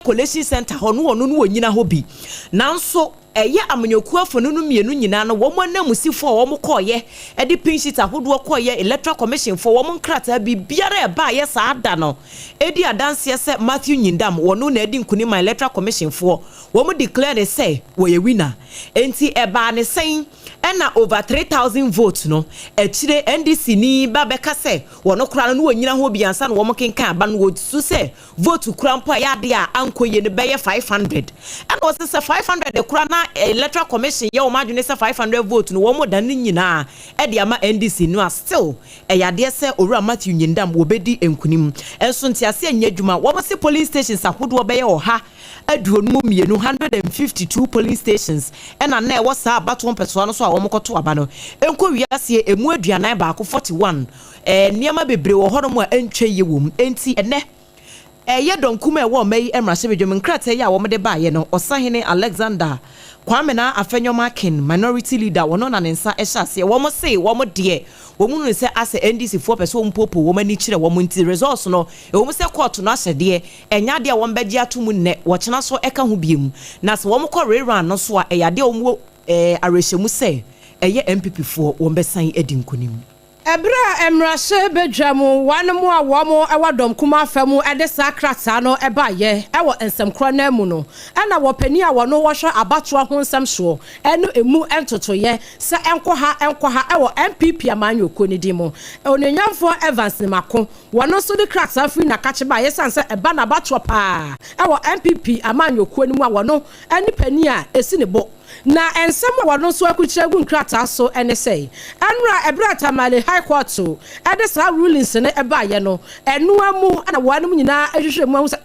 collation center hono no wonyina ho bi nanso eye amanyoku afonu no mienu nyina no wo mo namusifo wo mo koye e de pin sheet ahodo koye electoral commission for wo mo nkrata bi biara e ba ye sa ada no e di adanse se Matthew Nyindam wono na edi nkuni ma electoral commission for wo mo declare say wo ye winner enti e ba ne sen na over 3000 votes no echire NDC ni ba beka se wono kura no wonyina ho bi ansa no wo mo kenkan aba no wo su se vote kura mpo ya de a ankoye ne be ye 500 and wo se 500 de kura na electoral commission ye o ma dwene se 500 vote no wo mo dan nyina e de ama NDC no still e yade se owura Matthew Nyindam wo bedi enkunim enso ntiase anya adwuma wo mo se police stations ahodo be ye oha aduonu mienu 152 police stations ena na e wo sa abato mpeso no so a wo mokoto aba no enko wiase emu aduanan ba ko 41 niam bebre wo hono mo antwe ye wom enti ene ye donkume wo mai emrase bedwem nkrata ye a wo mede ba ye no Osahene Alexander Kwame na Afenyoma Ken minority leader wono na nensa ehase wo mo se wo mo de wo mu no se ase NDC 4% mpopo wo mani kire wo nti results no wo mo se court no ahede enya de wo mbegi atomu ne wo kena so eka ho biem na se wo mo kɔ rerun no so a eyade wo mo arehemu se eye MPP 4 wo mbesan edi nkonim Ebra emrashe bedwamu wanmu a womo ewadom kuma famu ede sakrata no ebaye ewo ensemkro na mu no na wo pani a wono wo hwe abatoa ho nsem so enu emu entotoye se enkoha ewo MPP amanyoko ni dimo onenyanfo Evans Mako wono so de krata fri na kache ba yesanse eba na abatoa pa ewo MPP amanyoko ni mu a wono eni pani a esi ne bo na ensem wono so akuchiragu nkrata so ene sei anra ebra tamale high court so ede sa rulings ne ebaye no enu amu ana wanum nyina ahwehwe mu ahu se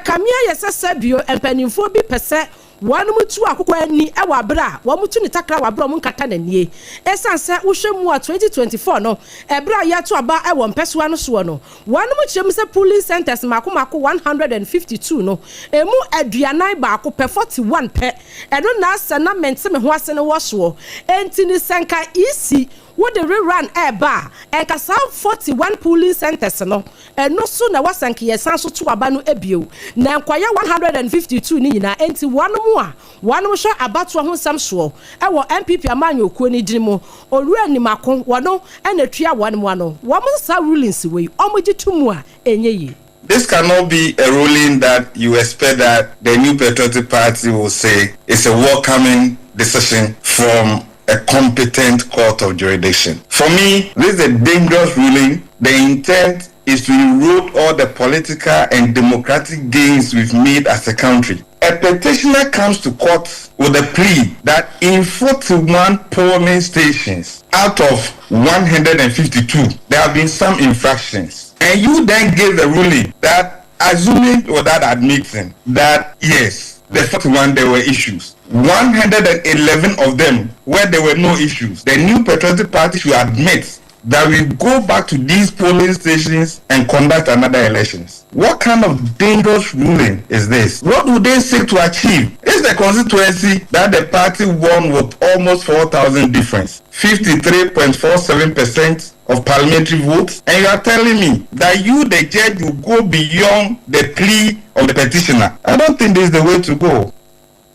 kamia yesesa bio empanimfo bi pese wanum tu akokɔ ani ewa abra wo mutu ni takra wa abra mu nkata na nie esanse wohwemu a 2024 no ebra ya to aba ewo mpesoa no so no wanum kyerem se polling centers makomako 152 no emu aduanan ba ko pe 41 pe eno na asana mente me ho ase ne wo so enti ni senka isi what the rerun eba ekasa 41 polling centers no eno so na wasanke yesan so to aba no ebio na nkwaya 152 ni nyina enti wanum hwe abato ho sam so ewo MPP amanyoko ni dirimo owura ni Mako wono enatua wanum ano wo sa rulings we omogitum a enye. This cannot be a ruling that you expect that the New Patriotic Party will say it's a welcoming decision from a competent court of jurisdiction. For me, this is a dangerous ruling. The intent is to erode all the political and democratic gains we've made as a country. A petitioner comes to court with a plea that in 41 polling stations out of 152, there have been some infractions. And you then give the ruling that assuming or that admitting that yes, the 41 there were issues. 111 of them where there were no issues. The New Patriotic Party should admit that we go back to these polling stations and conduct another elections. What kind of dangerous ruling is this? What do they seek to achieve? It's the constituency that the party won with almost 4,000 difference, 53.47% of parliamentary votes, and you are telling me that you, the judge, will go beyond the plea of the petitioner. I don't think this is the way to go.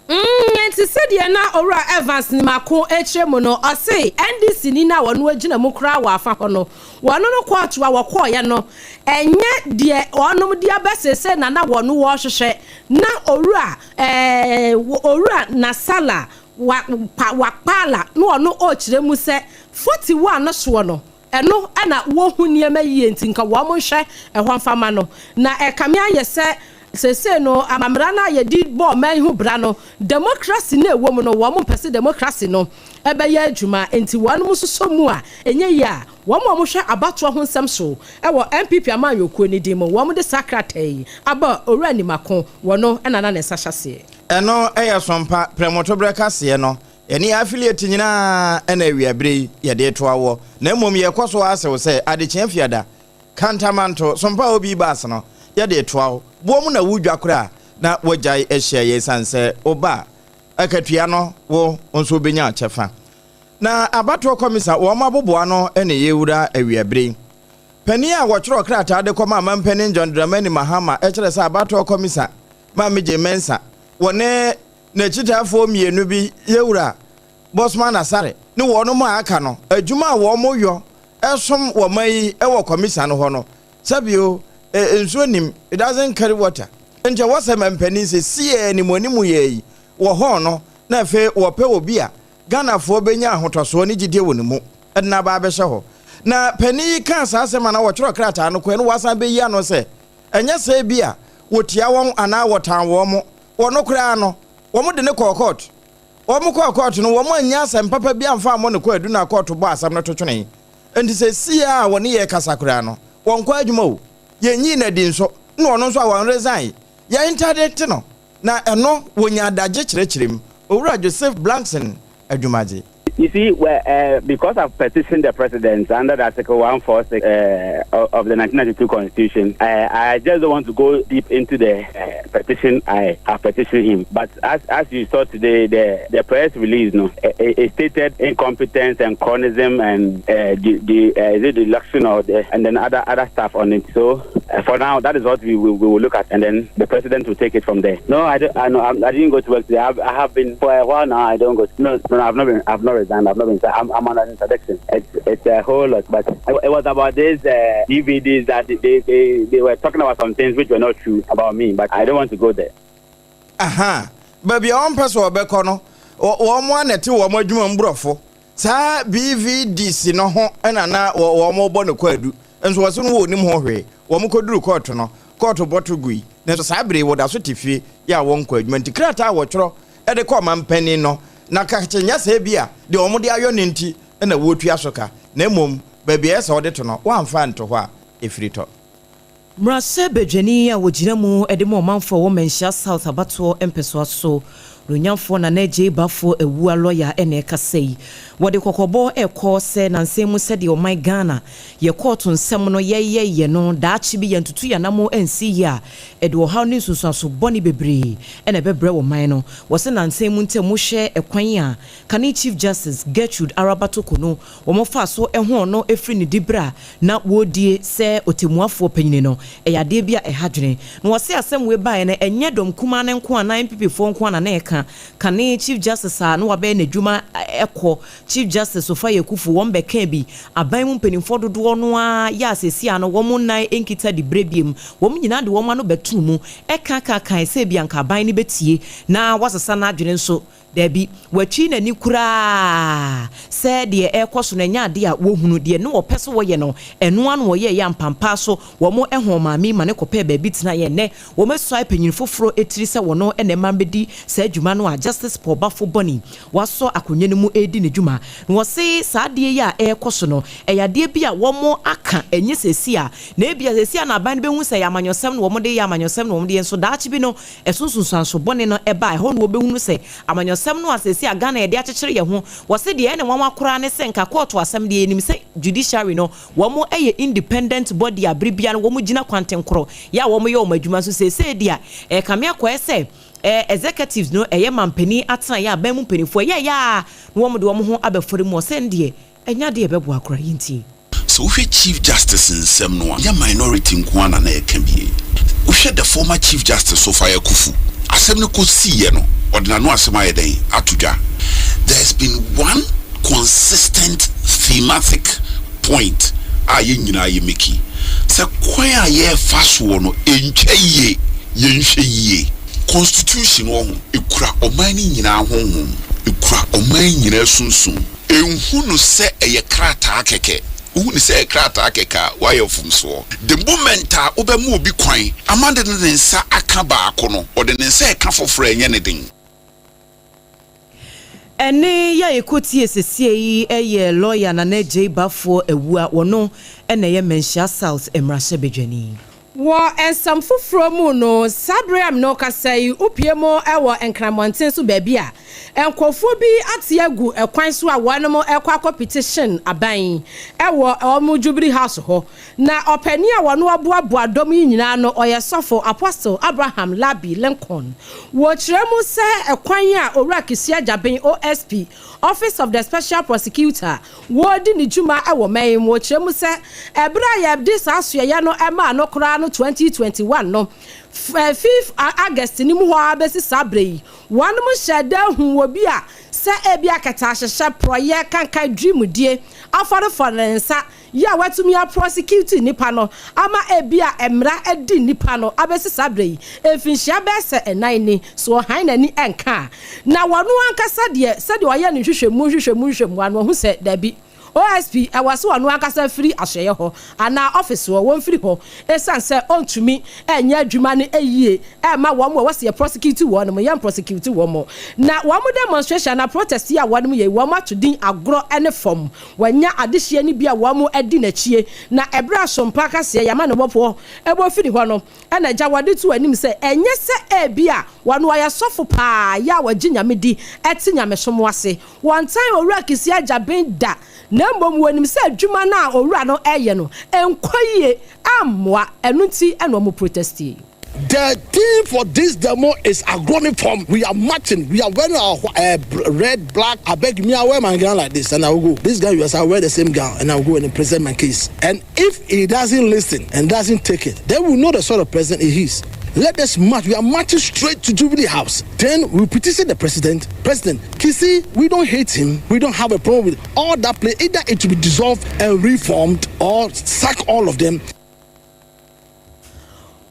Enti said na ora Evans Mako echemu no ose NDC ni na wonu agina mu kra wa afa hono wonu no kwatu a wokoya no enye de onum de abesese na wonu wo hwehwe na ora na sala wa pala no onu o kiremu se 41 no so no eno ana wo hu niam yi enti nka wo mo hwe ehwanfama no na ekamia yese sese no amamra na ye di bo man hu bra no democracy na ewo mu no wo mo pese democracy no ebe ya adwuma enti wanu musoso mu a enye ya wo mo hwe abato ho nsem so ewo MPP amanyoko ni dimo wo mo de sakratai aba owura ni Mako wono enana na sahase eno eya sompa premoto breka se no eni affiliate nyina ena wiabre ye de to awo na mom ye kwaso ase se adechen fiada kantamanto sompa obi bas no ye de to awo bo mu na wudwa kura na wajai ehye ye sanse oba akatua no wo onso benya chefa na abato komisa wo maboboa no ene yewura awiabre pani a wo chiro krata de koma mampani John Dramani Mahama echere sa abato komisa ma meje mensa wone na chitafo mienu bi yewura Bosman Asare ne wono ma aka no adwuma wo mo yo esom wo mai e wo commission ho no sabio enso nim it doesn't carry water nje wose mampani se sie ni monimu ye wo ho no na fe wo pe obi a Ghana fo benya ahotoso ne gidie wo ne mu na ba be hye ho na pani kan sa asema na wo tworo krata no ko no wasan be yi ano se enya se bia wotia won ana wotan wo mo wono kra no wo mo de ne court wo mo court no wo mo anya asem papa bia mfa mo ne ko adu na court bo asem no twetwene enti se sia wo ne ye kasa kra no won kwa adwuma o ye nyi na di nso na wono nso awon resign ya interdict no na eno wonya adage kirekirim owura Joseph Blankson adwumaje. You see, because I've petitioned the president under the Article 146 of the 1992 Constitution, I just don't want to go deep into the petition. I have petitioned him. But as you saw today, the press release, it stated incompetence and cronyism and the election and then other stuff on it. So for now, that is what we will look at, and then the president will take it from there. No, I didn't go to work today. I have been for a while now. I don't go. No, I've not been. And I've not been. I'm on an introduction. It's a whole lot, but it was about these DVDs that they were talking about some things which were not true about me, but I don't want to go there. Baby, on person obeko no. Wo anete wo adwuma mbrofo. Sa BVDC no ho na wo mo bo ne kwadu. Enso wo so no wo nim ho hwe. Wo mo koduru court no. Court boto gui. Ne so sabre wo da so tifie ya wo nkwa adwuma ntikrata wo tworo e de ko mampani no. Na kakenya se bia de omode ayo ne nti na wotu asoka na emom baby esa odeto no wamfa nto ho a efrito Mrase bejeni a wogina mu ede mo manfo wo menhia South Abato empeso so runyamfo na neje bafo ewua lawyer ene kasei wode kokobo ekọ se na nsemu se de o my Ghana ye court nsem no ye no daachi bi yentutu ya namo ensi ya ede o haw ni susuaso boni bebre ene bebre wo man no wo se na nsemu ntemu hwe ekwan a kani Chief Justice Gertrude Arabato kono wo mo fa so eho no efri ni dibra na wodie se otemuafo panyine no eyade bia ehadwene no wo se asem we bae na enye dom kuma ne nko anan pipifo nko ana na kane Chief Justice no wabe na dwuma ekọ Chief Justice Ofaye Kufu won be kan bi aban mu mpanimfo dodo no a ya asesi ano won nan enkita di brebiem won nyina de won ano betu mu kan se bia nka aban ni betie na wasesa na adwene nso Debi watwi na ni kura se de ekoso na nya de a wohunu de no opeso wo ye no eno anu wo ye ya mpampa so wo mo ehon maami ma ne kope ba bitina ye ne wo mesoi panyini foforo etiri se wo no ene mambedi se adwuma no a Justice Paul Bafo Boni waso akonye ne mu edi ne dwuma wo se sa de ya ekoso no eyade bia wo mo aka enye sesi a na ebia sesi a na ban be hu se ya amanyosem no wo mo de ya amanyosem no wo mo de enso daachi bi no esunsunsanso bone no eba ho no wo be hunu se amanyosem no asesi a Ghana de akyekyere ye ho wo se de ene wanwa kora ne se nka court asem de enim se judiciary no wo mo eye independent body abribia no wo mo gina kwantenkoro ya wo mo ye o madwuma so se dia kame akwa se executives no eye mampani atena ya ban mu penifo ya no wo mo de wo mo ho abefore mu se ndie enya de bebo akora yinti so we Chief Justice nsem no ya minority nko ana na ekambie we the former Chief Justice Ofaye Kufu asem no ko siye no ordinary asema den atuja. There's been one consistent thematic point aye nyina ye meki se kwan aye faso no entwaye yenhwe constitution wo ekura oman ni nyina honhom ekura oman nyina sunsun enhunu se eye krata akeke uhuni se krata akeka why fumso the moment a obemu obi kwan amande ne nsa aka baako no ode ne nsa eka foforo enye ne den ene ya ekoti esesie yi eye lawyer na neje bafo ewua wono ene ye menhia South Emrase Bedwani wo ensam foforo mu no sabriam no kasai upiemo ewo enkramonten so baabi a enkofo bi atiagu ekwan so a wonom ekwa petition aban ewo omu Jubilee House ho na opani a wono aboaboa dom nyina no oyesofo Apostle Abraham Labi Lincoln wo kiremu se ekwan a owura kisia jaben OSP Office of the Special Prosecutor wo di ni juma ewo man wo kiremu se ebra ya dis aso ya no ema no kra no 2021 no 5th August ni mu ho abesi sabre one mu hyeda hu obi a se ebi akata hyehye proye kankan dream die afọrọ nsa ya watumi a prosecute nipa no ama ebi a emra edi nipa no abesi sabre efinhia bese enan ni so han nani enka na wonu ankasa de se de oye ne hwehwemu anu hu se dabi OSP awaso anu akasa free ahye ho ana office wo won free ho esanse ontumi enya adwuma ne eyie e ma wo mo wose prosecute wo no yam prosecute wo mo na wo mo demonstration na protest ya wo no ye wo ma tudin agro ene form wanya adehye ne bia wo mo adi na chie na ebra sompa kase ya ma ne bopo ebo free ho no na ja wade tu anim se enye se e bia wo no ya sofo pa ya waji nyame di eti nyame somo ase one time owura kisi aja ben da Nambom wenim se adwuma na owura no eye no enkoye amwa enunti eno mo protesti. The theme for this demo is agronomic form. We are marching. We are wearing our red, black. I beg me, I wear my gown like this and I will go. This guy, you I wear the same gown and I will go and present my case. And if he doesn't listen and doesn't take it, then we know the sort of president he is. Let us march. We are marching straight to Jubilee House. Then we petition the president. President, Kisi, we don't hate him. We don't have a problem with all that play. Either it will be dissolved and reformed or sack all of them.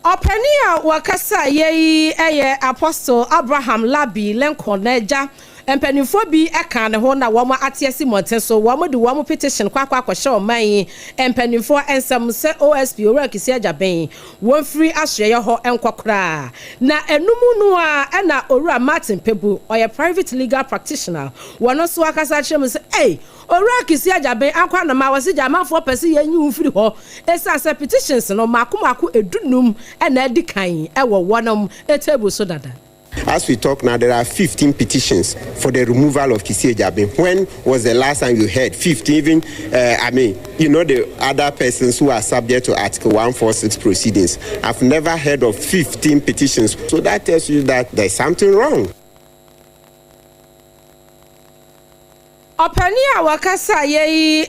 Openia wakasa ye Apostle Abraham Labi Lenkoneja empanifo bi eka ne ho na wo ma atiasi monten so wo mo de wo mo petition kwa hye oman empanifo ensam se OSP owura kisi ajaben won free ahye ho enkokora na enumu no a na owura Martin Pebu oye private legal practitioner wono so akasa chrem se owura kisi ajaben akwa na ma wase jamafo pese yenyu free ho esa se petitions no makomako edunum na edikan ewo wonom etable so dada. As we talk now, there are 15 petitions for the removal of Kisi Ejabin. When was the last time you heard 15? Even, the other persons who are subject to Article 146 proceedings. I've never heard of 15 petitions. So that tells you that there's something wrong. Openia wakasa ye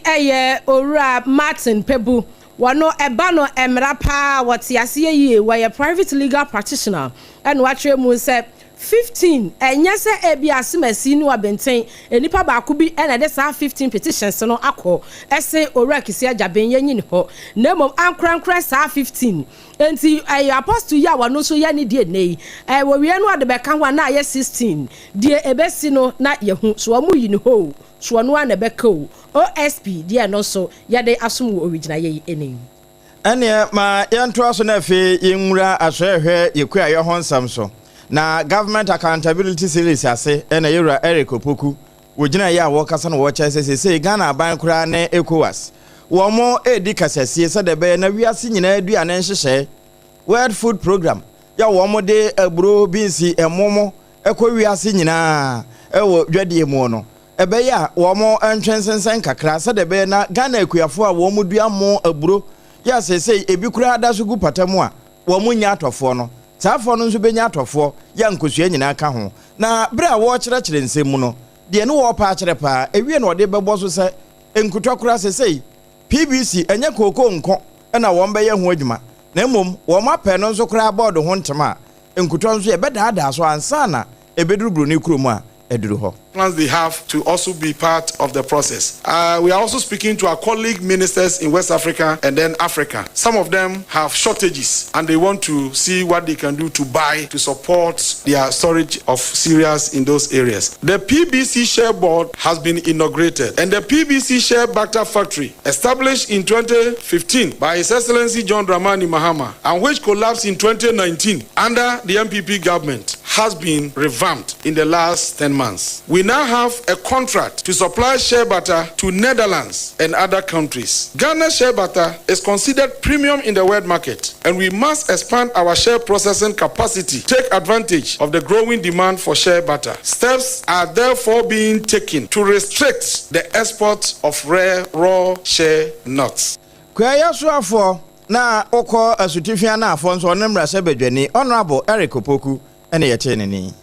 owura Martin Pebu. Wano ebano emrapa watiase ye were private legal practitioner and watre mu se 15 enye se ebi asemasi ni wabenten enipa ba ko bi na de sa 15 petitions no akọ ese owura kisi ajaben yenyi ne ho na mom ankrankra sa 15 enti apostle ya wano so ya ni die nei wo wie no ade be kan ho na ye 16 die ebesi no na ye hu so amu yi ne ho so no na be ka OSP dia no so ya de asum original ye eni ene ma yanto aso na fe yenwura ahwehwe yekua ye ho nsam so na government accountability series ase ene yura Eric Opoku wogina ya wo kasa na wo kyese se Ghana aban kura na ECOWAS wo mo edi kasase se de be na wiase nyina aduane nhyehyɛ World Food Program ya wo mo de aburo binsi emomo ekɔ wiase nyina ewo dwadie mu no ebe ya wo mo antwensensen kakra se de be na Ghana akuafo a wo mo dua mo aburo ya se ebi kura adaso gu patamu a wo mo nya atofo no saafo no nso benya atofo ya nkosua nyina ka ho na bre a wo kyerɛkyerɛ nsɛm no de ne wo pa kyerɛ pa ewie na ɔde bɛbɔ so sɛ enkutwa kura sesei PBC enye koko nko na wo mbɛyɛ ho adwuma na mmom wo mapɛ no nso kura board ho ntema enkutwa nso ye bɛdaada so ansa na ebeduruburu ne kurom a eduru ho. Plans they have to also be part of the process. We are also speaking to our colleague ministers in West Africa and then Africa. Some of them have shortages and they want to see what they can do to buy to support their storage of cereals in those areas. The PBC Share Board has been inaugurated and the PBC Share Butter Factory, established in 2015 by His Excellency John Dramani Mahama and which collapsed in 2019 under the MPP government, has been revamped in the last 10 months. We now have a contract to supply shea butter to Netherlands and other countries. Ghana shea butter is considered premium in the world market, and we must expand our shea processing capacity, take advantage of the growing demand for shea butter. Steps are therefore being taken to restrict the export of rare raw shea nuts. Kwaya suafo na okọ asutifia na afọ nso onemra sebedwani Honorable Eric Opoku ene ye cheneni.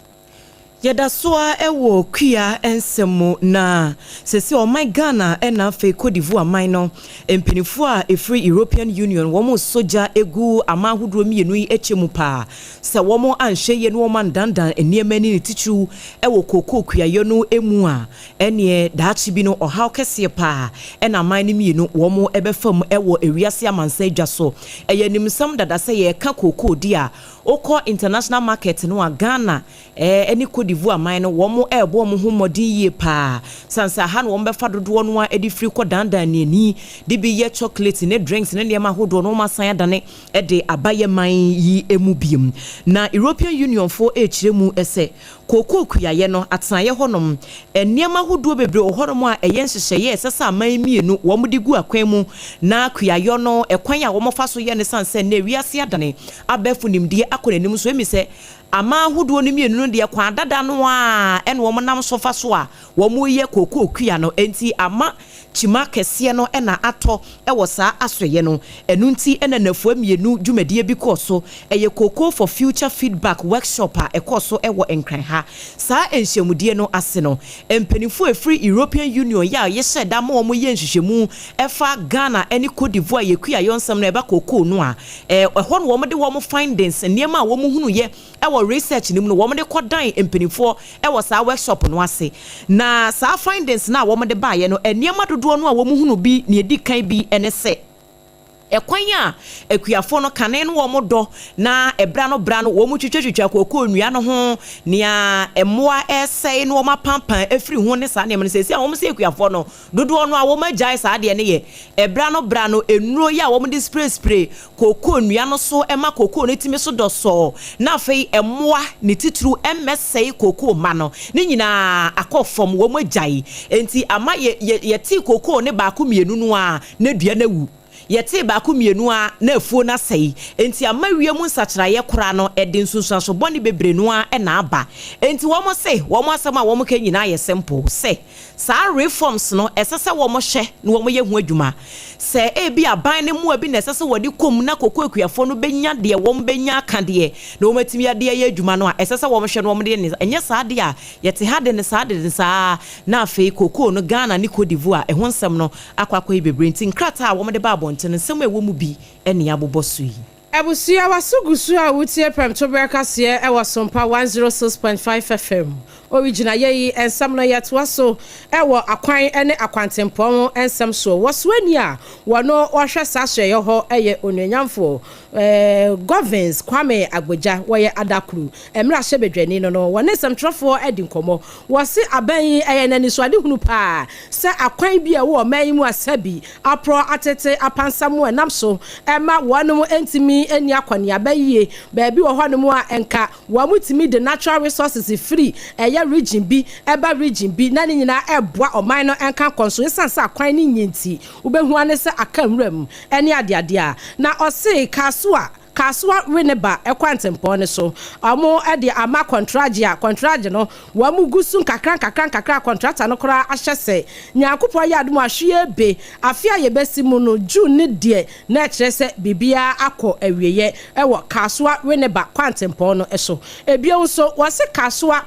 Yeda soa ewo kuya ensemu na sesi o my Ghana ena fe Cote d'Ivoire mino empenifu a free European Union womo soja egu amahudro mienu yi echemu pa se womo anhye ye no man dandan eniema ni tichu ewo koko kuya yo no emu a ene daachi bi no ohaw kese pa ena man ni mienu womo ebefam ewo ewiase amansa adwa so eye nimsam dada se ye ka koko dia oko international market no a Ghana eni Cote d'Ivoire mino womo ebo mo homodi ye pa sansa ha no wombefa dodo no a edi free ko dandan ni de bi ye chocolate ne drinks ne niam ahodo no masan adane e de abaye man yi emu biem na European Union for echiremu ese koko kuyaye no atanaye honom niam ahodo bebre ohonom a eye nhyehyeye esesa man mienu womde gu akwan mu na kuyayo no ekwan a womofa so ye ne sansa na wiase adane abefu nimde akonanim so emi se ama ahodo no mienu no de kwa dada no a ene wo nam so fa so a wo mo ye koko kuya no enti ama chima kese no ena ato ewo saa asoye no enunti ena nafu mienu dwumadie bi koso eye koko for future feedback workshop a ekoso ewo enkran ha saa enhyemudie no ase no empenifu free European Union ya ye hyeda ma wo ye nhyehyemu efa Ghana eni Cote d'Ivoire ye kuya yonsam na eba koko no a ehon wo de wo findings niema wo hunu ye ewo research nim no wo de kodan empenifu ewo saa workshop no ase na saa findings na wo de ba ye no eniema dodo no a wo hunu bi na edi kan bi ene se ekwan a ekuafo no kane no wo modo na ebra no wo mu twetwetwa kokoo nnua no ho nia emoa esei no wo mapampan afiri ho ne saa ne me sesi a wo se ekuafo no dodo no a wo magyae saa de ne ye ebra no enuro ya wo de spray kokoo nnua no so ema kokoo ne timi so doso na afei emoa ne tituru emesei kokoo ma no ne nyina akofom wo magyae enti ama ye ti kokoo ne ba ko mienu no a na dua na wu yete ba ko mienu a na afuo na sei enti amawie mu nsachiraye kora no ede nsunsuaso boni bebre no a na aba enti wo mo se wo mo asema wo mo ka nyina ye simple se sa reforms no esese wo mo hye no wo mo ye hu adwuma se e bi aban ne mu abi na esese wodi kom na kokko akuafo no benya de wo mo benya aka de na wo matimi ade ye adwuma no a esese wo mo hye no wo mo de enye sa de a yete ha de ne sa de sa na afei kokko no Ghana ni Cote d'Ivoire e ho nsem no akwakwa bebre enti nkrata wo mo de ba abonte nsem e wo mu bi ene aboboso yi Ebusia wasugusu a wutie prem to breka se e wo SOMPA 106.5 FM original yeyi ensam no yetwa so e wo akwan ene akwantempom ensam so woswani a wono ohwe sahwe ho eye onwanyamfo governance Kwame Agboja woye adakru emra hyebedwani no wone samtrofo edi nkomo wose aban eye nani so ade hunu pa se akwan bi e wo man mu asabi apro atete apansam enam so ema wono entimi eni akwani abaye baabi wo hono mu a enka wo mutimi the natural resources free eye region bi eba region bi na nyina eboa oman no enka konso esansa akwan ni nyenti ubehu ane se akamram ene ade a na ose kasua reneba ekwantempon so amo ede ama contract no wa mu gusu kakran contractor no kora ahyese nyankopɔ ya adum ahwe be afia ye besimu no June ne de na kyerese bibia akɔ awieye ewo kasua reneba kwantempon no so ebio nso wose kasua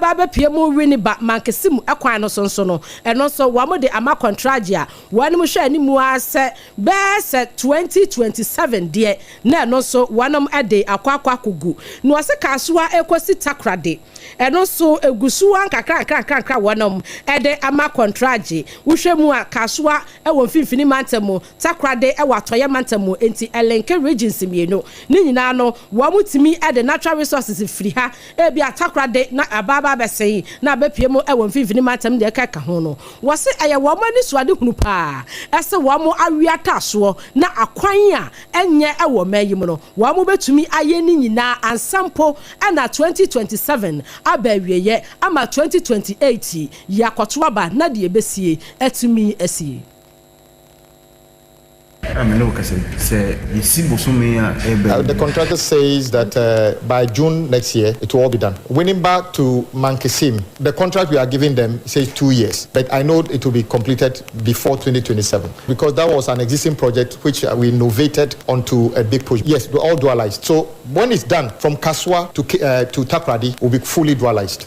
baba piemu reneba mankesimu ekwan no so no eno so wa mu de ama contract a wani mu hwe animu ase bese 2027 de na no so wanam ade akwakwa kugu no ase kasua ekosi takrade eno so egusu an kakra wanam ede ama contract wohwemu a kasua ewo mfimfini mantemu takrade ewo atoye mantemu enti elenke regions mienu ni nyina no wamutimi ede natural resources free ha ebi atakrade na ababa besei na abapiemu ewo mfimfini mantemu de kaka ho no wose eye wamani suade hunu pa ese wamo awiata so na akwan a enye ewo mayim no wamo betumi aye ni nyina ansampo na 2027 abawieye ama 2028 yakoto aba na de ebesie etumi esie The contractor says that by June next year, it will all be done. Winning back to Mankesim, the contract we are giving them says 2 years, but I know it will be completed before 2027 because that was an existing project which we innovated onto a big project. Yes, all dualized. So when it's done, from Kaswa to Takradi, will be fully dualized.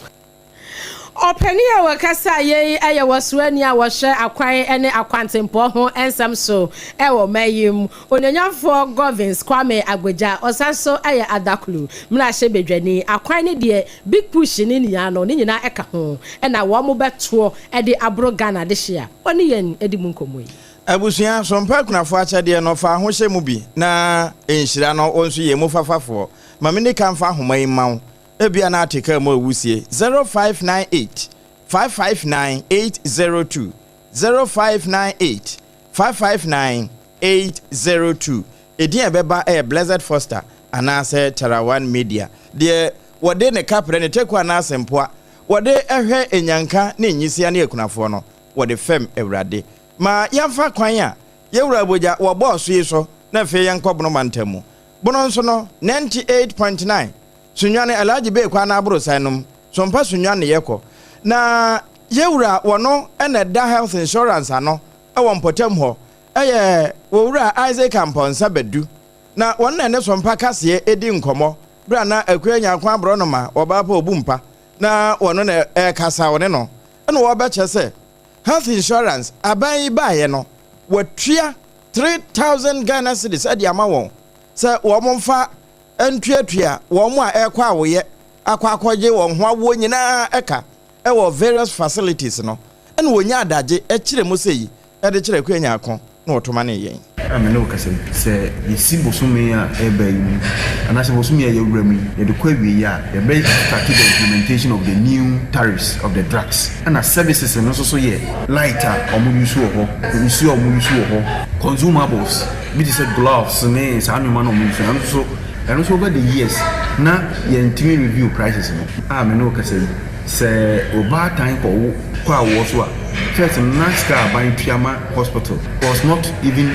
Openia wakasa ye eye waswani a wɔhwɛ akwan ene akwantempo ho ensam so ewo mayim onanyafo governance Kwame Agbeja osanso eye adaklu mra hye bedwani akwan ne de big push ni nia no ni nyina eka ho na wo mo beto de abro Ghana de hye oni yen edi mu nkomo yi abusua sompa kunafo akyade no fa ho hye mu bi na enhyira no onso ye mu fafafo mamene kan fa homan mawo ebia na atika mo awusie 0598 559 802 0598 559 802 edi ebeba Blessed Foster anase Tarawan Media de wode ne kapre ne teku anase mpoa wode ehwe enyanka ne nyisia ne ekunafo no wode fem ewrade ma yamfa kwan a yewura boja wo boss yi so na fe yankobno mantamu bono nso no 98.9 sunwane alaji be kwa na aburo sanum sompa sunwane yeko na yewura wono ene da health insurance ano ewo mpotem ho eye wowura Isaac Amponsa bedu na wonna ene sompa kase edi nkomo bra na akwanya kwa aburo no ma oba pa obumpa na wono na kasa wone no ene wo ba chese health insurance aban ba ye no watua 3000 Ghana cedis adi ama won se wo momfa entuatua wo mo a ekwa awoye akwakoje wo ho awo nyina eka ewo various facilities no ene wonya adaje ekire mo seyi ede kire kwanya akon na otoma ne yen amene okase se yesibosume a ebayi anase bosume a yewrami ye de kwawie ya the best started the implementation of the new tariffs of the drugs and services no so ye lighter omunyusu ho omunyusu ho consumables be the gloves ne sanuma no omunyusu and so over the years na ye ntimi review prices no amene okase se oba time ko kwa wo so a first Naska by Piama Hospital was not even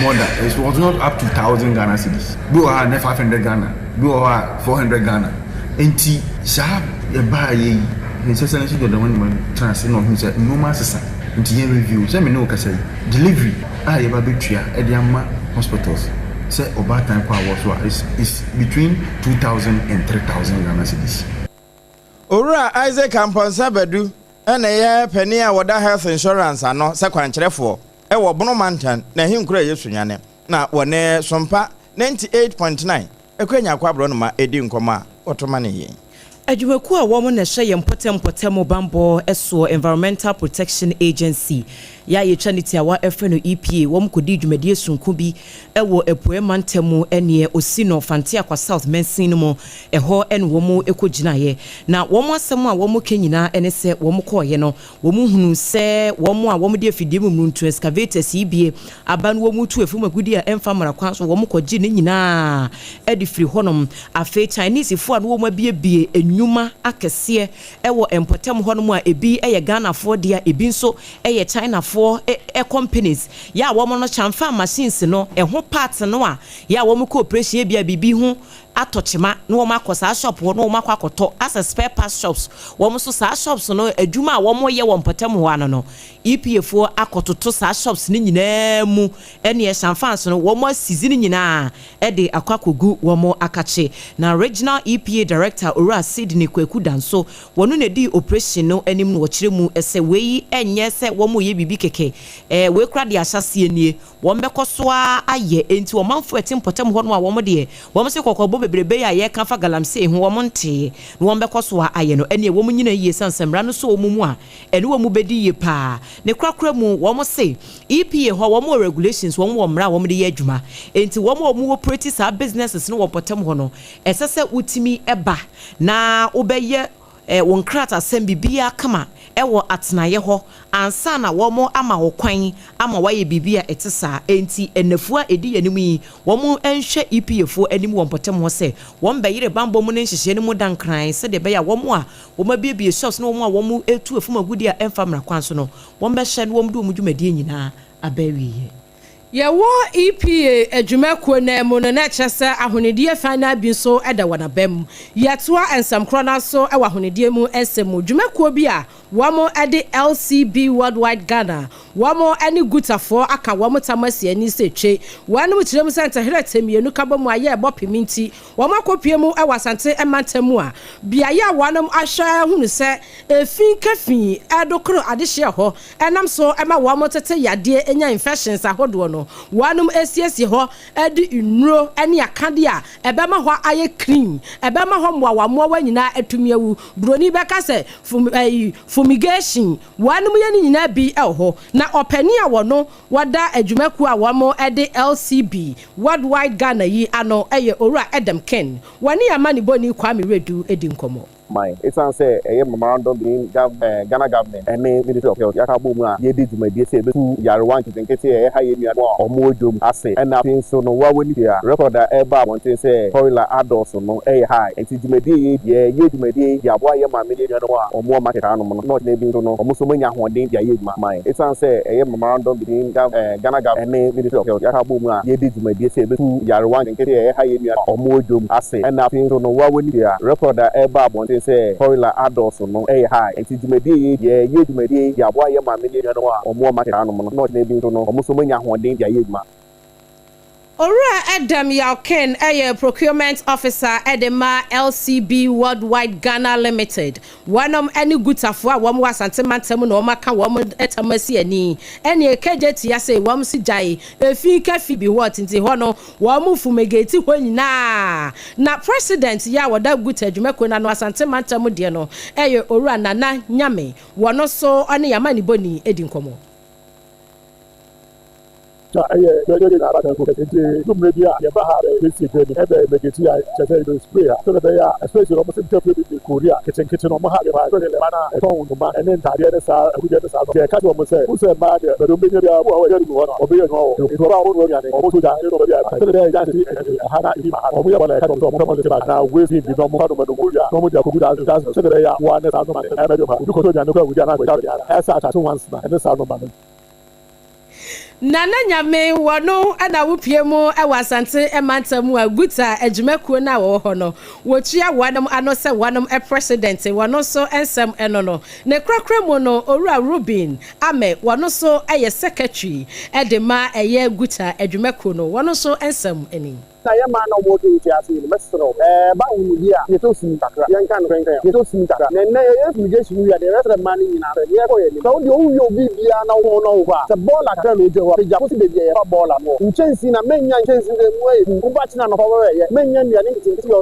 more than it was not up to 1,000 Ghana cedis. We were 500 Ghana, we were 400 Ghana. Enti sharp a buy his excellency the one trans in his normal society. Enti review. Say me no say delivery. I ever be tria at the hospitals. Say about time kwa was is between 2,000 and 3,000 Ghana cedis. Ora Isaac Amponsa bedu ene ye pani a woda health insurance ano se kwankyerefo e wo bono mantan na hinkura yesunyane na wone sompa 98.9 ekwenya kwa bro no ma edi nkoma otoma ne yen adwumaku a wo mo na hye mpotem bambo eso Environmental Protection Agency ya ye chanity a wa efeno EPA wo mkodi dwumadie sunku bi ewo epoe mantemu ene osino fante akwa South Mensin mo eho ene wo mo ekoginaye na wo mo asem a wo mo kenyina ene se wo mo koye no wo mo hunu se wo mo a wo mo de afidie mu ntu excavators ibie aban wo mo tu efuma gudi a emfa mara kwan so wo mo koji ne nyina edi free honom afa Chinese fo an wo mo biebie enwuma akese ewo empotem honom a ebi eye Ghana fo dia ebi nso eye China for companies ya wo mo no chamfa machines no ho parts no a ya wo mo cooperation bia bibi ho atochema no wo makosa shop no wo makwakoto as a spare parts shops wo mo so sa shops no adwuma wo mo ye wo mpatam ho ano no EPF akototo sa shops ni nyina mu ene ye chamfans no wo mo season nyina e de akwakogu wo mo akache na regional EPA director Ora Sydney Kwaku Danso wono na di operation no anim no wo kire mu ese weyi enye se wo mo ye bibi keke we kra de ahyase nie wo mbekoso aye enti wo manfo etimpotem ho no a wo mo de wo mo se kokobo bebrebe ya ye kan fa galamse ho wo mo nte no wo mbekoso aye no ene wo mo nyina yie sansamra no so wo mu a ene wo mu bedi ye pa ne krakra mu wo mo se EPA ho wo mo regulations wo mo mra wo mo de ye adwuma enti wo mo operate sa businesses no wo potem ho no esese utimi eba na obeye won krata asem bibia kama ewo atenaye ho ansa na wo mo ama wo kwan ama waye bibia etesa enti enafua edi yanim yi wo mo enhwe EPFo anim wo potem ho se wo mbeyire bambo mu ne nhihye ne mu dankran se de be ya wo mo a wo mabibie shops no wo mo a wo mo etu efuma gudi a emfa mra kwan so no wo mbehye no wo mdu mu dwumadie nyina abawiye Yewo EPA adwumakuo na mu no na kyese ahonedie final bi so eda wanabam yetoa ensamkrona so ewa ahonedie mu ensemu adwumakuo bi a wamo ede LCB Worldwide Ghana wamo ani gutafo aka wamo tamasi ani seche wanu kirem center herete mienu kabamu aye bopiminti wamo akopie mu ewa sante emantamu a biaye a wanam ahwa hunu se efin kafin edokro adehye ho enam so ema wamo tete yade enya infections ahodo no wanum esiesie ho edi nnuro ene akade a ebema ho aye clean ebema ho mwa wanyina atumiawu broni beka se fumigation wanum ye nyina bi ho na opani a wono wada adwumaku a wamo edi LCB Worldwide Ghana yi ano eye owura Adam Ken wani amani boni Kwame Redu edi nkomo mine. It's say a memorandum between Ghana government and Ministry of Health. Yakabuma, ye did my DSA, who you want to think it's a high or more doom assay. And I think so. No, what we need record that ever want to say, Horilla adults no a high. And since you may be, yeah, you may be, yeah, why am I million or more market animal, not maybe to know almost so many one day, yeah, my mind. It's say a memorandum between Ghana government and Ministry of Health. Yakabuma, ye did my DSA, who you want to think it's a high or more doom assay. And I think so. No, what we need record that ever want to say Horilla adults no a high and since you may be yeah you may be yeah why am I million or more market animal not maybe to know almost so many one day yeah ma Ora Adam Yauken procurement officer Edema LCB Worldwide Ghana Limited. One any gutafo wam wasante mantem no maka wam etamasi ani. Ene kejeti ya say wam si jai efi kafi bi what nti ho no wam fumegeti ho nyina. Na president ya wada gut adwumako na no asante mantem de no ora nana nyame wono so ane yamani boni edi nkomo. Maybe some media, you have this negative spray. So they are especially almost in Korea, kitchen on Mahari, and then Tadianas are who get us out of their cat almost say, who said, but don't be there or be also Hana, or we are like now with him, we don't know about the Korea, no more so they are one as and the sound of Nana nyame wono ana wupiemu ewasante emantamu aguta adwumakuo na wo ho no wotua wanam ano se wanam president wono so ensem eno no ne krakra mu no owura Rubin ame wono so eye secretary edema eye aguta adwumakuo no wono so ensem eni na ya man no wodo ti ase ni mesro ba wu dia ye to sin takra yan kan krenkan ye to sin takra na ye fumigation ya de rest man ni na ye ko ye ni so de o yo bi bia na wo no ba se bola kra no je wa ja ko si be ye ba bola mo nchensi na menya nchensi de mu e ku ba tina no fa wa ye menya ni ani tin ti yo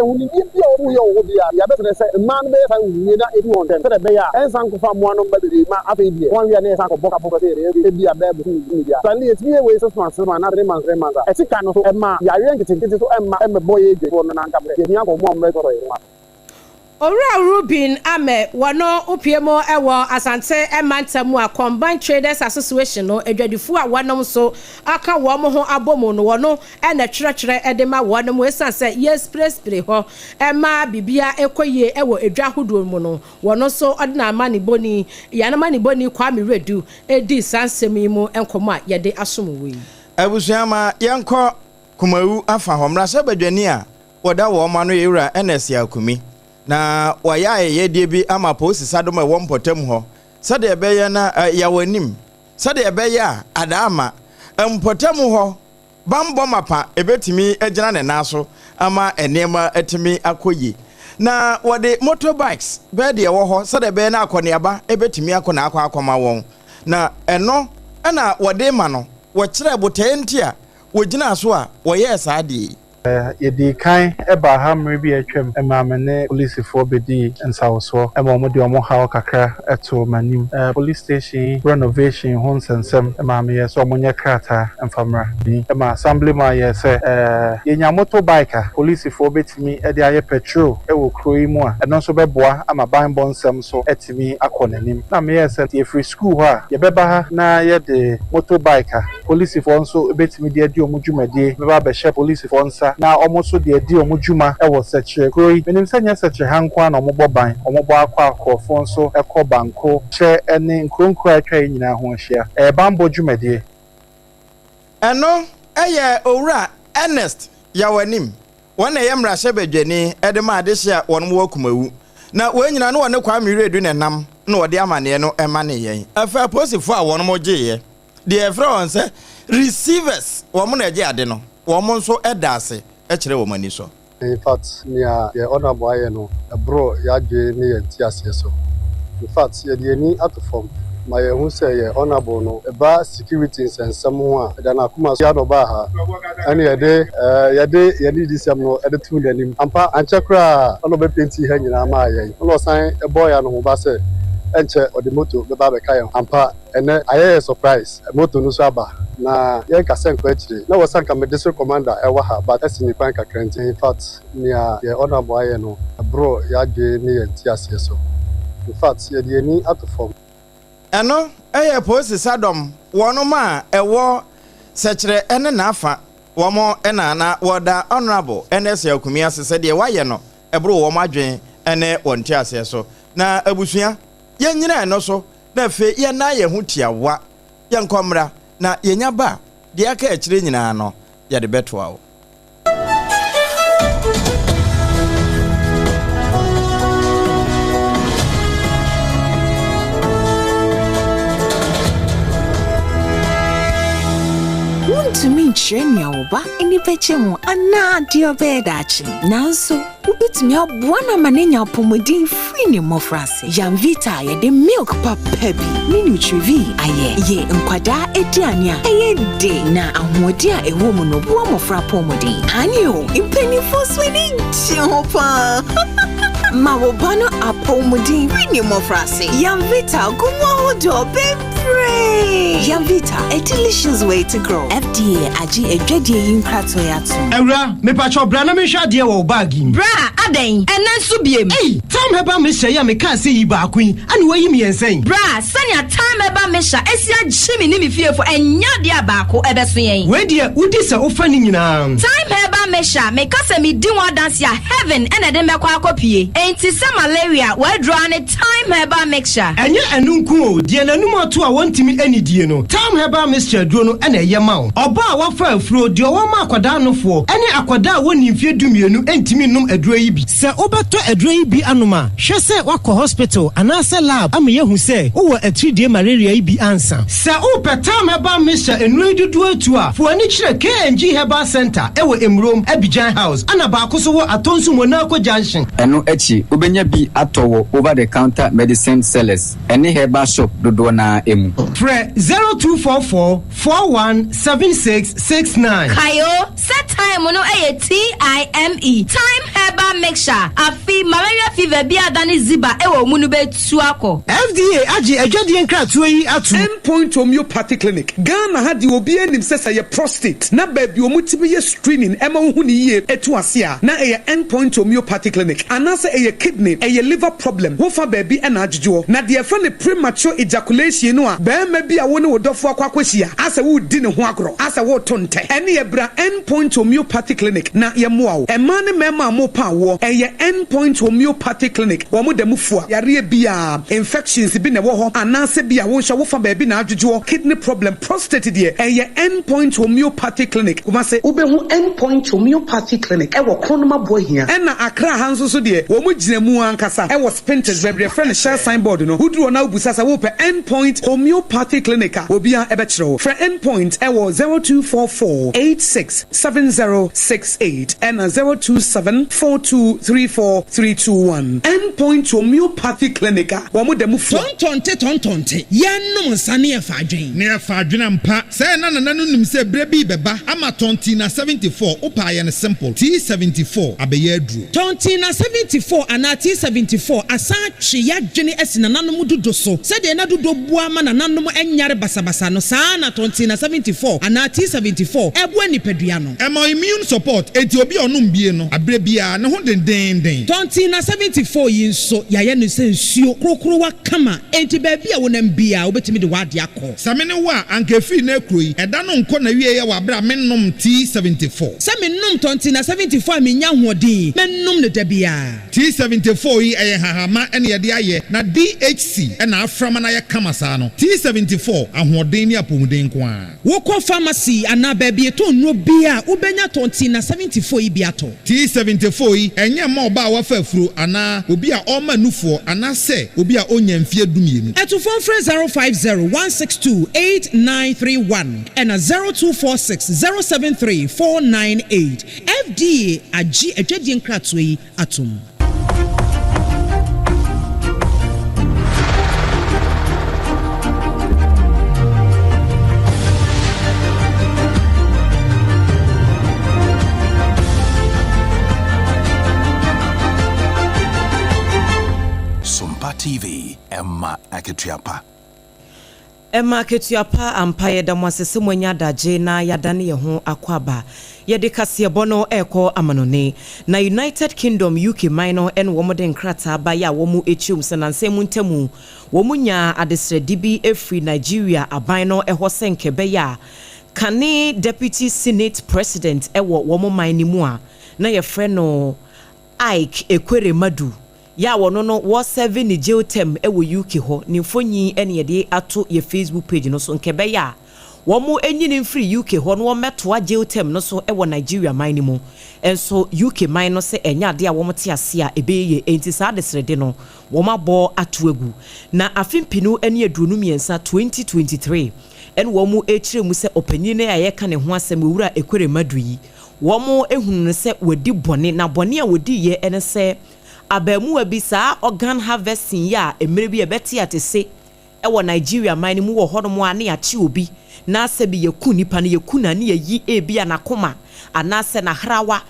hu ni bi o yo wo bia ya be se man be fa wu ni na e won den se be ya ensan ko fa mo no ba de ma afa bi won wi na ensan ko boka boka se e bia be bu ni bia so ni e ti we se man na 3 months e ti kan no so e ma ya yen kitin so emma boy ege for na nka bre ye ko mo mre ko ye Ora Rubin ame wono opiemo ewo asante emantamu a Combined Traders Association no edwadifu a wonom so aka wo mo ho abomo no wono na kyerɛkyerɛ edema wonom esanse yes spray ho ema bibia ekoye ewo edwa hodo mu no wono so odina mani boni yana mani boni Kwame Redu edi sansemi mu enkomo a yede asomuwe abusuama yanko kumawu afa homra se badwani a woda wo ma no yewura NS akumi na waya ye bi ama posi sadoma wo mpotem ho sade ebeye na yawanim sade ebeye a adama mpotem ho bambo mapa ebetimi agina ne naso ama enema etimi akoyi na wode motorbikes be de wo ho sade ebeye na akoniaba ebetimi akona akoma won na eno na wode ma no wo kire botenti a wogina so a wo ye saade yedi kan eba ha mre bi atwam emamene police for bedi nsawso emo de omo ha kakra eto manim police station renovation hon sensem emame ye so omo nya krata emfamra ema assembly ma ye se yenya motorbike police for betimi e de aye petrol ewo kroi mu a eno so beboa ama ban bonsem so etimi akonanim na me ye se ye free school ha ye beba ha na ye de motorbike police for nso betimi de adi omo dwumade beba be she police for nsa na almost de di omujuma e wo seche kroi menim senya seche hankwa na omobọ ban omobọ akwa akrofo so ekọ banko che ene nkronkro atwa nyina ho ahia bambo dwumade eno eye owura Ernest yawanim wona yemra shebedwani edema adehia wonmo wakumawu na wenyina no wone kwa miredu nenam na wode amane no emane yen afa posifo a wonmo geye de efra say receivers womo na ege ade no womo nso edase e kire wo mani so. In fact near the honorable ayeno bro ya gye ne yentiase so. In fact ye de ni atofom my who say honorable no eba security nsensem ho a da na kuma so ya no ba ha ani ye need this no e de tu nanim ampa anchekra ono be penti ha nyina ma ayen ono san e boy ya no ho ba say enche odi moto be ba be kai ampa ene aye surprise moto no so aba na ye ka senko akire na wasan ka me district commander e wa ha but asini kwan ka krenti. In fact near the honorable ayeno bro ya gye ne yentiase so. In fact ye de ni atofom eno eye posi sadom wono ma ewo sekire ene na afa womo enana woda honorable NS yakumi asese de waye no ebro womo adwen ene wonti ase so na abusua ye nyina eno so na fe ye na ye hutiawa ye nkomra na ye nyaba de aka akire nyina no ye de betoa wo. To me chenya oba eni peche mu ana dio bedachi nanso ubitumi abwana manenya pomodin free ne mofrase Yamvita ye de milk papa bi ni nutrivi aye ye nkwada ediane a eye de na ahodi a ewo mu no bo mofra pomodin anio impeni fosweni chopa Mawobano apomodin free ne mofrase Yamvita gumo do bebre Yamvita, a delicious way to grow. FDA aji ejedi yinkrato yatu. Ewra, me pacho bra na me hwa de wo bagi. Bra, aden, enan so biem. Hey, time heba me hya ya me kan se yi ba kwin, ane wayi me yensen. Bra, sanya time heba me hya, esia gyemi ni me fiefo enya de abako ebeso yen. We de udi se ofa ni nyina. Time heba me hya, me kase me di one dance ya heaven ene de mekwa akopie. Enti se malaria, we draw ne time heba mixture. Enye enunku o, de nanum ato a wontimi anidie no. Time heba mixture duro no ene ye ma o. Oba a wafa afuro de o ma akwada nofo. Ene akwada woni mfie dumienu entimi num aduro yi bi. Se obeto aduro yi bi anoma, hwe se wakọ hospital anase lab am ye hu se wo atridie malaria yi bi ansa. Se o pe time heba mixture enu dudu atu a, fo ani kire KNG Herbal Center ewo Emrom Abidjan House. Ana ba akoso wo atonsu mona akọ junction. Eno echi obenya bi atowo over the counter medicine sellers. Ene herbal shop dodo na emu. Fre 0244417669. Kayo, set time no TIME. Time herbal mixture. Afi malaria fever bi adani ziba ewo munu be tuako. FDA aji ejodi nkratu yi atu. Endpoint homeopathic clinic. Ghana hadi obi enim sesa ye prostate. Na baby omutibi ye screening ema hu ni ye etu asia. Na eye endpoint homeopathic clinic. Anase eye kidney, eye liver problem. Wo fa baby ena ajujuo. Na de fa ne premature ejaculation no a be ma bi a wo ne wodofo akwakwahia. Asa wo di ne ho agro. Asa wo tonte. Ene ye bra endpoint homeopathic clinic na ye moa wo. Ema ne mema mo pa wo. Eye endpoint homeopathic clinic. Wo mo da mufua. Yare bia infections bi ne wo ho. Anase bia wo hwa wo fa baby na ajujuo. Kidney problem, prostate de eye endpoint homeopathic clinic. Kuma se ubehu endpoint homeopathic clinic. Ewo kronoma boy hia. Ena Accra hanso so de wo mo gina mu ankasa. Ewo Spinters bebre friend share signboard no. Hudru na ubusasa wo pe endpoint homeopathic clinic. Obia ebechro. For endpoint ewo 0244867068 and 0274234321. Endpoint homeopathic clinic. Wo mo dem fu. Tontonte. Yenum nsane e fadwen. Ne e fadwen mpa. Say na nim se brebi beba ama tonti na 74 opa ye ne simple. T74 abeye adru. Tonti na 74 ana T74 asa twe ya dwene asina nanom dodo so. Se de na dodo bua ma nanom enyare basabasa no saa na tonti na 74 ana T74 ebua nipadua no. Ema immune support enti obi onum bie no abrebia ne ho den. Tonti na 74 yi nso ya ye no se nsuo krokro wa kama enti ba bia wonam bia obetimi de wade akọ. Samene wa anka fi na kroi eda no nko na wie ye wa bra mennom T74. Se mennom tonti na 74 menya hodin mennom ne da bia. T74 yi ɛyɛ hahama ɛne yɛde ayɛ na DHC ɛna aframa na yɛ kama saa no T74 ahoɔden ne apɔmuden nko a wokɔ pharmacy ana baabi eto nnuro bia wobenya tonti na 74 yi bi ato T74 yi ɛnyɛ ma ɔba a wafa afuro ana obi a ɔma nufoɔ ana sɛ obi a onya mfie dumienu ɛtufon frɛ 050-162-8931 ɛna 0246-073-498 FDA agye adwadie nkratoa yi atom. SOMPA TV Emma Aketuapa. Emma Aketuapa ampaye da mwasese mwenya daje na yadane ye ho akwaba. Yede kase bono eko amanone na United Kingdom UK minor en womoden krata ba ya womu echum senanse muntemu womunya adesredibi efri Nigeria abino eho senkebe ya kane Deputy Senate President ewo womo manimu a na ye freno Ike Ekwere Madu ya wono no wo 7 ni jail term ewo UK ho ni mfonyi ene yede ato ye Facebook page no so nkebe ya womu enyini mfiri UK ho no metoa jail term no so ewo Nigeria mine mu enso UK mine no se enya de a womo te ase a ebeye enti sa desrede no woma bo atoagu na afimpinu ene adunu miensa 2023 en womu echire mu se opanyine a yeka ne ho asem wura Ekwere Madu yi womu ehunu se wadi bone na bone a wadi ye ene se abemu abisa organ harvesting ya emere bi ebeti atese ewo Nigeria mine mu wo hono mu ane achi obi na se bi yeku nipa ne yeku na ne yi ebi anakoma anase na hrawa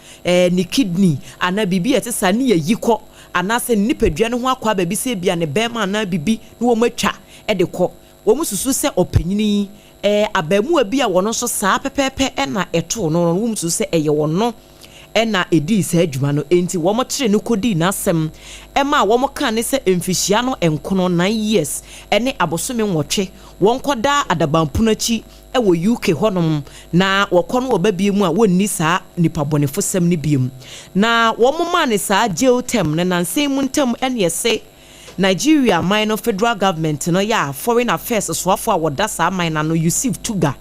ni kidney ana bibi etesa ne yi ko anase nipadua ne ho akwa ba bi se bia ne bema na bibi ne wo matwa de ko wo mususu se opanyini abemu abi a wono so saa pepepe na eto no wo mususu se eye wono ena edi se adwuma no enti wo mo kire no kodi na asem ema wo mo kan ne se emfihia no enkono 9 years ene abosome nwotwe won koda adabampunachi ewo UK honom na wokono obabie mu a wonni saa nipa bonefo sem ne biem na wo mo ma ne saa jail term ne nansen mu ntem ene yese Nigeria minor federal government no ya foreign affairs soafo a woda saa minor no Yusuf Tuga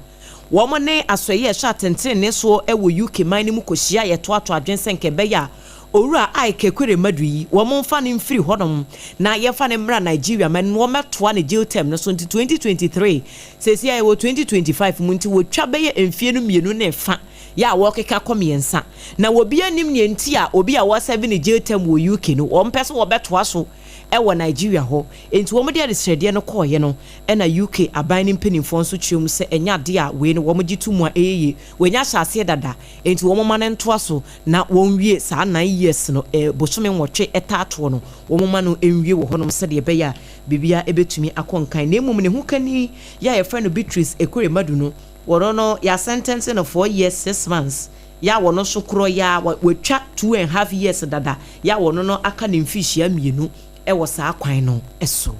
womo ne asoye sha tentene ne so ewo UK mine mu kohia ye toato adwensen kebe ya owura Ike Ekwere Madu yi womo mfa ne mfiri hodom na ye fa ne mra Nigeria man wo metoa ne jail term no so 2023 sesi ya wo 2025 munti wo twa beye emfie no mienu ne fa ya wo keka komiensa na wo bia nim ne nti a obi a wo 7 ne jail term wo UK no wo mpese wo betoa so ewo Nigeria ho enti wo mo de adesrede no koye no na UK aban ne mpenimfo nso twem se enya de a we no wo mo gitumu a eye wenya hyase dada enti wo mo ma ne ntoa so na won wie saa 9 years no bosome nwotwe etato no wo mo ma no enwie wo honom se de be ya bibia ebetumi akonkan na emum ne hu kani ya ye friend Beatrice Ekwere Madu no wono no ya sentence no 4 years 6 months ya wono so kro ya watwa 2.5 years dada ya wono no aka ne mfihia mienu ewo saa kwan no eso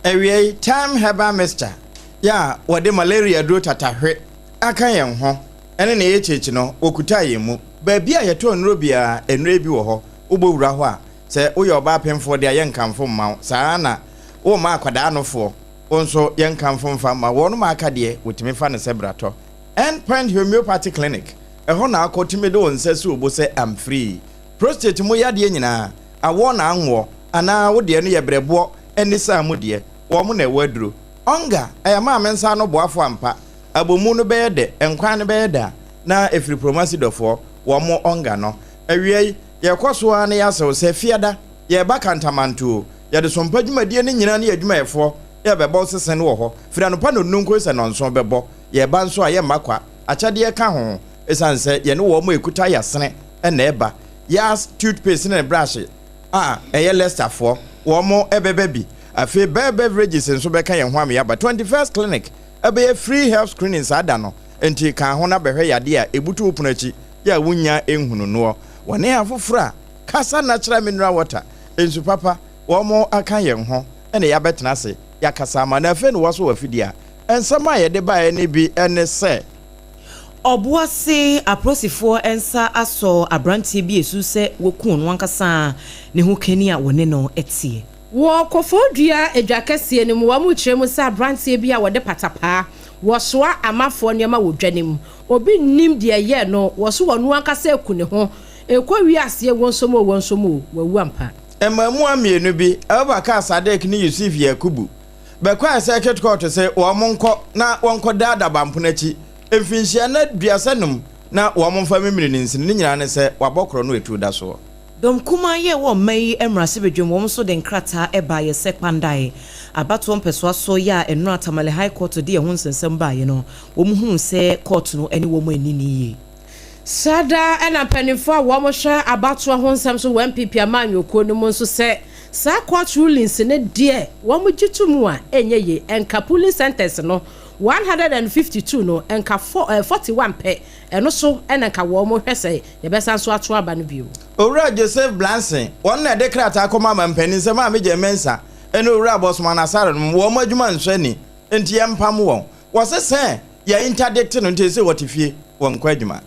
ewie time heba mister ya wode malaria dro tatahwe aka yen ho ene ne yechechi no okuta yemu baabi a yeto nro bia enre bi wo ho ubowura ho a se uye oba pemfo de ayenkamfo ma saa na wo ma akwada anofo onso yenkamfo mfa ma wono ma aka de wotimi fa ne sebrato Endpoint Homeopathy Clinic eho na akotimi de wonsase obo se am free prostate mo yade nyina awo na anwo ana wo de no ye brebo eni sa mu de wo mo na waduro onga ma mensa no boafo ampa abomu no be de enkwan no be da na efiri promasi dofo wo mo onga no awie ye koso ana ya se se fiada ye ba kantamanto ye de sompa dwumadie ne nyina ne adwuma efo ye bebo sesen wo ho fira no pa no nunko se no nso bebo ye ba nso aye makwa achade ka ho esanse ye no wo mo ekuta yasene na eba yas toothpaste ne brush eye Leicester for wo mo ebebe bi afi beverages nso beka ye ho am ya ba 21st clinic ebe free health screening sada no enti kan ho na behwe yade a ebutu opunachi ya wunya enhunu no wone afofra kasa natural mineral water ensu papa wo mo aka ye ho ene ya betena se ya kasa ma na afi no wo so wafidia ensama ye de ba ene bi ene se Obuase aprosifo ensa aso abrantie bi esu se wokun no ankasa ne ho kani a wone no etie. Wo kofodua edwakese ne mu wa mu kyeremu se abrantie bi a wode patapa wo soa amafo nneema wo dwanem obi nim de ye no wo so wonu ankasa ekune ho ekwa wi ase wonsomo wawu ampa. Emamu amienu bi Abubakar Sadek ni Yusuf Yakubu bekwa circuit court se wo monko na wonko dada bamponachi emfinhia na duasanum na wo monfa memiri ninsin ni nyina ne se wabokro no etu da so. Dom kuma ye wo mai emrase bedwom wo so de nkrata eba ye sekpandai abato mpeso so ya enu atamale high court de ho nsensem ba ye no wo mu se court no eni wo mu anini ye. Sada ena penifo a wo mo hwe abato ho nsem so MPP amanyoko no mo nso se sa court rulings ne de wo mo gitumu a enye ye enka police sentence no 152 no enka 41 pe eno so enka wo mo hwese ye besa so ato aba no bio. Owura Joseph Blanson won na declare akoma mampani se ma meje mensa eno owura Bosman Asare no wo mo adwuma nsani enti empam won wo se ya interdict no ntese wotifie won kwadwuma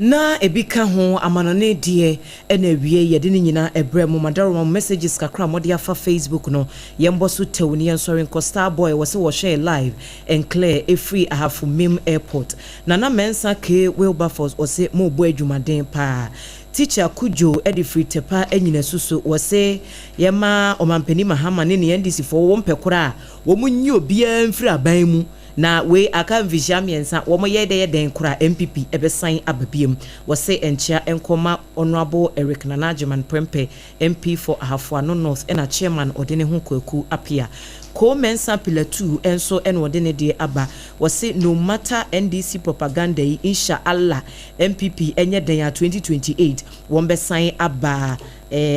na ebika ho amanone die ena wie ye de nyina ebrem madaro messages kakra mode afa Facebook no yembo so tewni ensori Star Boy wo se wo share live and clear a free ahafu mim airport nana mensa ke Wilberforce wo se mo bo adwumaden pa teacher Kujo Edifree Tepa enyina susu wo se yema omampani mahama ne ne NDC fo wo mpekora wo munyi obia mfiri aban mu na we aka mvisia miensa wo moye de den kura MPP ebesan ababiem wo se enchia enkoma honorable Eric Nanajeman Prempe MP for Ahafuano North ena chairman odene ho kwaku apia ko mensa pillar 2 enso en odene de aba wo se no matter NDC propaganda insha Allah MPP enye den ya 2028 wo besan aba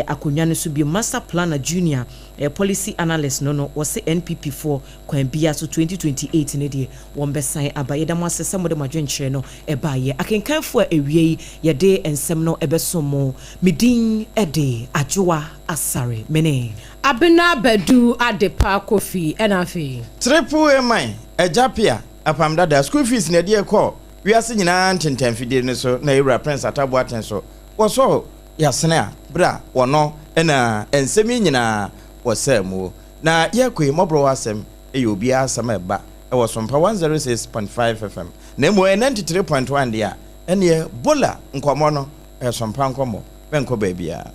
akonya no so bi master planner junior policy analyst no wo se NPP for kwan bia so 2028 ne de wo besan aba yedam asese mo de madwenkyere no eba ye akenkanfo ewie ye de ensem no ebesomo midin ede ADWOA ASARE mene ABENA ADEPA KWOFIE enafi triple amai ejapia APAM DADAA school fees ne de call we ase nyina ntentamfide ne so na Ewura Prince Atabo atenso wo so yasena bra wono ena ensemi nyina wasemu na yakwe mobro wasem eyobi asem eba e SOMPA 106.5 FM na mo 93.1 dia ene bola nkomo no SOMPA nkomo benko ba bia